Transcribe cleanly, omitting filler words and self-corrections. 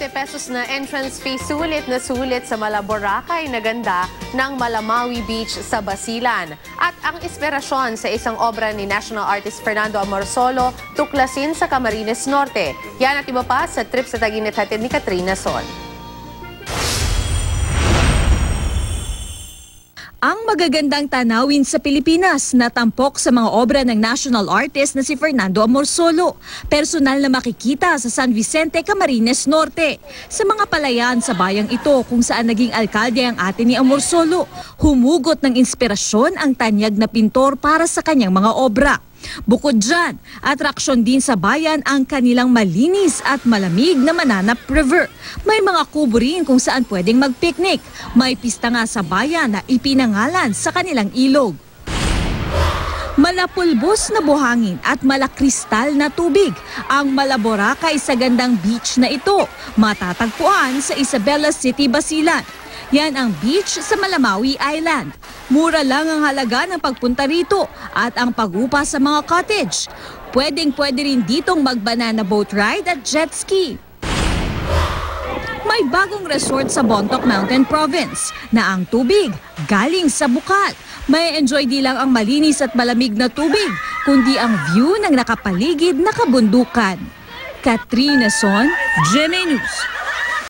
pesos na entrance fee, sulit na sulit sa Malaboracay na ganda ng Malamawi Beach sa Basilan. At ang inspirasyon sa isang obra ni national artist Fernando Amorsolo, tuklasin sa Camarines Norte. Yan at iba pa sa trip sa Taguig hatid ni Katrina Son. Ang magagandang tanawin sa Pilipinas na tampok sa mga obra ng national artist na si Fernando Amorsolo. Personal na makikita sa San Vicente, Camarines Norte. Sa mga palayan sa bayang ito kung saan naging alkalde ang ate ni Amorsolo, humugot ng inspirasyon ang tanyag na pintor para sa kanyang mga obra. Bukod dyan, atraksyon din sa bayan ang kanilang malinis at malamig na Mananap River. May mga kubo rin kung saan pwedeng mag-picnic. May pista nga sa bayan na ipinangalan sa kanilang ilog. Malapulbos na buhangin at malakristal na tubig ang Malaboracay sa gandang beach na ito. Matatagpuan sa Isabela City, Basilan. Yan ang beach sa Malamawi Island. Mura lang ang halaga ng pagpunta rito at ang pag-upa sa mga cottage. Pwedeng-pwede rin ditong mag-banana boat ride at jet ski. May bagong resort sa Bontoc Mountain Province na ang tubig galing sa bukal. May enjoy di lang ang malinis at malamig na tubig, kundi ang view ng nakapaligid na kabundukan. Katrina Son, GMA News.